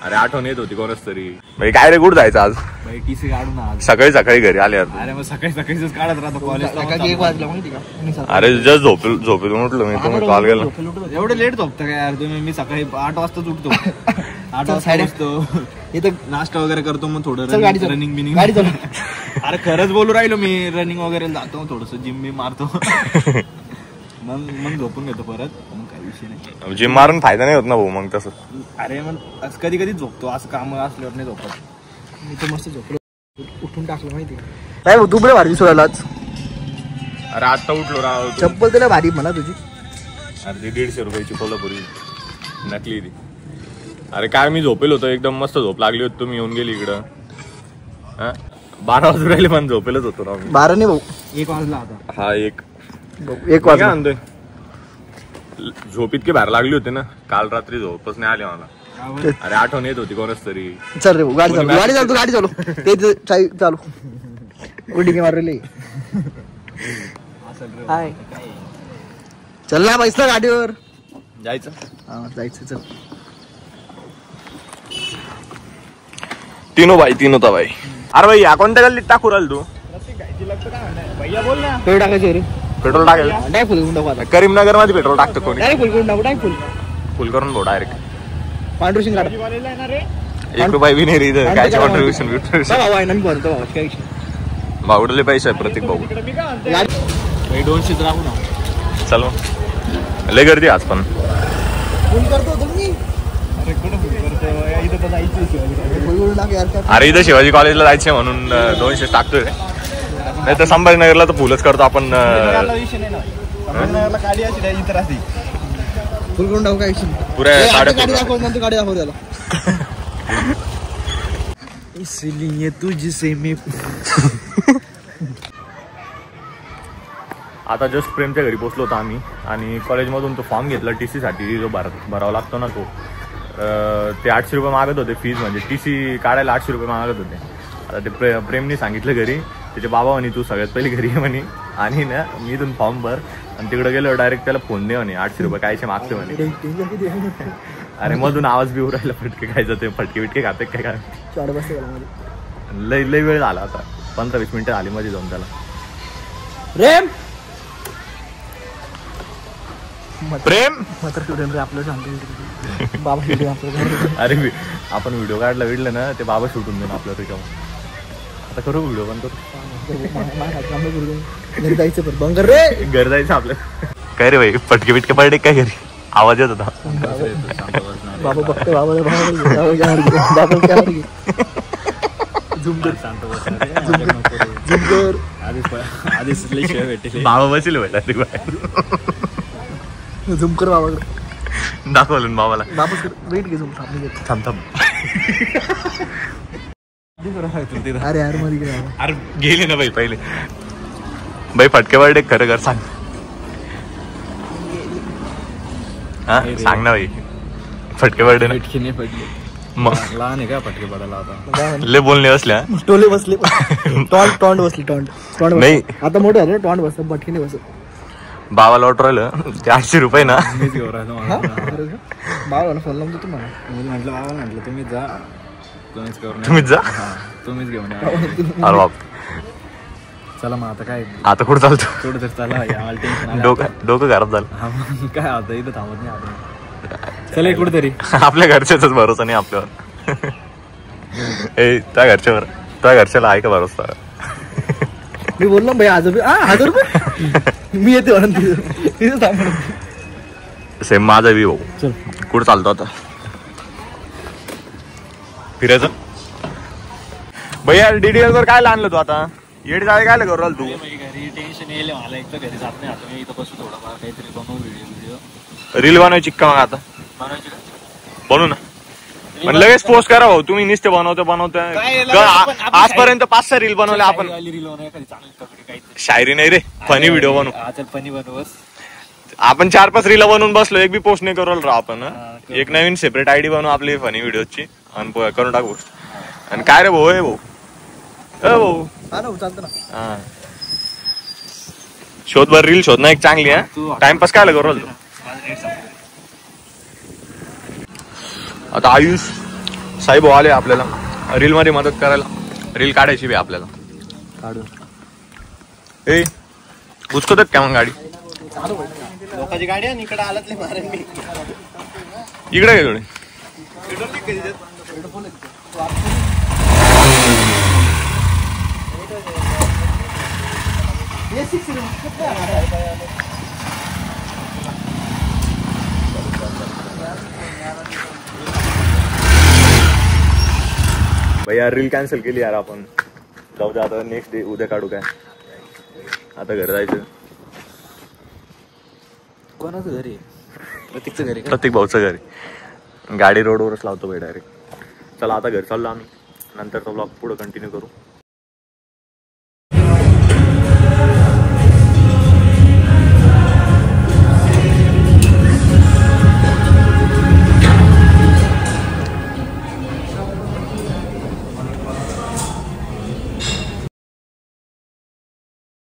अरे आठवण येत होती कोणच तरी. भाई काय रे, कुठं जायचं आज? भाई टीसी काढून आज सकाळी सकाळी घरी आले. अरे मग सकाळी सकाळीच काढत राहतो कॉलेजला. 1 वाजला माहिती का? अरे जस्ट झोपेतून उठलो मी, तुम्ही कॉल केला. एवढं लेट झोपता का यार तुम्ही? मी सकाळी 8 वाजताच उठतो. 8 वाजता उठतो, इथं नाश्ता वगैरे करतो, मग थोडं रनिंग बिनिंग. अरे खरंच बोलू राहिलो मी, रनिंग वगैरे जातो, थोडस जिम बी मारतो. मग झोपून घेतो परत. मग काही विषय नाही. जिम मारून फायदा नाही होत ना भाऊ मग तसं. अरे मग कधी कधी झोपतो, असं काम असल्यावर नाही झोपत. मी तर मस्त झोपलो, उठून टाकलं माहिती काय. तू बरं भारी दिसू आज. अरे आता उठलो राव. चप्पल तुला भारी म्हणा तुझी. अरे ती 150 रुपयाची कोल्हापुरी नकली ती. अरे काय मी झोपेल होतो, एकदम मस्त झोप लागली होती. तुम्ही येऊन गेली इकडं. 12 वाजून राहिले पण झोपेलच होतो राव. 12 नाही भाऊ, 1 वाजला आता. हा 1 वाजता आणतोय. झोप इतकी बाहेर लागली होती ना काल रात्री, झोपच नाही आली मला. अरे आठवण येत होती कोणच तरी. चल रे गाडी चालू ते चालू उडी मारली. हाय चल ना बैस ना गाडीवर जायचं. जायचं चल. तीनो भाई. अरे भाई कोणत्या गल्लीत टाकू राहिल तू? पेट्रोल टाकायचे रे. पेट्रोल टाकेल नाही फुल करून टाकू आता. करीमनगर मध्ये पेट्रोल टाकतो कोणी? डायरेक्ट फुल करून टाकू. डायरेक्ट फुल करून भाऊ डायरेक्ट. कॉन्ट्रिब्युशन काढ. 1 रुपया बी नाही रे इथं. काय कॉन्ट्रिब्युशन भाऊ आहे ना, मी भरतो भाऊ. काय विषय भाऊडले पैसे आहे प्रत्येक भाऊ. 200 राहू ना. चल मग लय गर्दी आज पण. फोन करतो तुम्ही. अरे कुठं फोन करतो? इथं तर जायचं फोन करून टाक यार. अरे इथं शिवाजी कॉलेजला जायचंय म्हणून 200 टाकतोय. नाही तर संभाजीनगरला तर फुलच करतो आपण. विषय नाही ना. संभाजीनगरला गाडी अशी इथं राहते. फुल करून टाकू. काय विषय पुऱ्या गाडी दाखव. नंतर गाडी दाखव त्याला. इसलिए तुझसे मी. आता जस्ट प्रेमच्या घरी पोहोचलो होतो आम्ही. आणि कॉलेजमधून तो फॉर्म घेतला TC साठी, जो भरावा लागतो ना तो. ते 800 रुपये मागत होते फीज, म्हणजे TC काढायला 800 रुपये मागत होते. आता ते प्रेमने सांगितलं घरी. त्याचे बाबा म्हणे तू सगळ्यात पहिली घरी आहे म्हणे, आणि ना मी इथून फॉर्म भर आणि तिकडे गेलो डायरेक्ट त्याला फोन दे म्हणे. 800 रुपये कायचे मागते म्हणे. अरे मधून आवाज बी राहिला फटके खायचं, ते फटके बिटके खाते काय. लय वेळ झाला आता. 15-20 मिनिटं आली मध्ये जाऊन त्याला. प्रेम आपलं सांगतो बाबा. अरे आपण व्हिडिओ काढला ना, ते बाबा शूटून देणं आपलं रिकाम. आता करू व्हिडिओ पण करू. घरी जायचं पण बंगर रे. घर जायचं आपलं. काय रे भाई फटके बिटके पडले काय घरी? आवाज येत होता. बाबा बघतो. बाबा बसेल भेटा ते झूम कर बाबाकडे. दाखवलं बाबाला. वापस वेट घे. झूम थांब. अरे यार मध्ये गेला. अरे गेले ना भाई पहिले. भाई फटके पडले खरं कर सांग. हा सांग ना भाई. फटके पडले ना? फटके नाही पडले. मग लहान आहे का फटके पडायला? आता लय बोलणे बसल्या. टोले बसले. टॉन्ट बसली. टॉन्ट नाही आता मोठे झाले. टॉन्ट बसत बटकी नाही बसत. बाबा लॉट राहिलं ते 800 रुपये ना. मीच घेऊन राहिलो. बाबाला फोन लावून देतो मला. म्हटलं बाबा, म्हटलं तुम्हीच जा. तुम्हीच जा. तुम्हीच घेऊन या. अरे बाप. चला मग आता काय, आता कुठं चालतो? कुठं तर चला. आम्हाला टेन्शन. डोकं घरात झालं. काय आता इथं थांबत नाही आता. चला कुठेतरी. आपल्या घरच्याच भरोसा नाही आपल्यावर. त्या घरच्याला आहे का भरोसा? मी बोललो भाई 1000 रुपये मी येते. सेम माझा बी भाऊ. चल कुठं चालतो आता? फिरायचं. भैया DDL वर काय आणलं तू आता? येडी जाय काय करू राहिला तू? घरी टेन्शन येईल मला. एक तर घरी जात नाही आता. मी इथं बसू थोडंफार काहीतरी बनवू व्हिडिओ. रील बनवायची का मग? आता बनवू ना. पण लगेच पोस्ट करा भाऊ. तुम्ही नुसते बनवते. आजपर्यंत 5-6 रील बनवले आपण. शायरी नाही रे, फनी व्हिडिओ बनवू. फनी बनवस. आपण 4-5 रील बनवून बसलो, एक बी पोस्ट नाही करू राहिलो आपण. एक नवीन सेपरेट आयडी बनवू आपली फनी व्हिडिओची आणि करून टाकू. आणि काय रे भाऊ? भाऊ शोध बर रील शोधणं एक चांगली आहे. टाइमपास काय करू राहिलो? आता आयुष साई भाऊ आले आपल्याला रील मध्ये मदत करायला. रील काढायची बी आपल्याला. काढू. ए उचकतात का मग गाडी? लोकांची गाडी आहे इकडे आलात मारेन मी. इकडे काय थोडे भैया रील कॅन्सल केली यार आपण. जाऊ दे आता नेक्स्ट डे उद्या काढू काय. आता घर जायचं. कोणाचं घरी? प्रतीकचं घरी. प्रतीक भाऊचं घरी. गाडी रोडवरच लावतो भाई डायरेक्ट. चला आता घर चाललो आम्ही. नंतरचा ब्लॉग पुढे कंटिन्यू करू.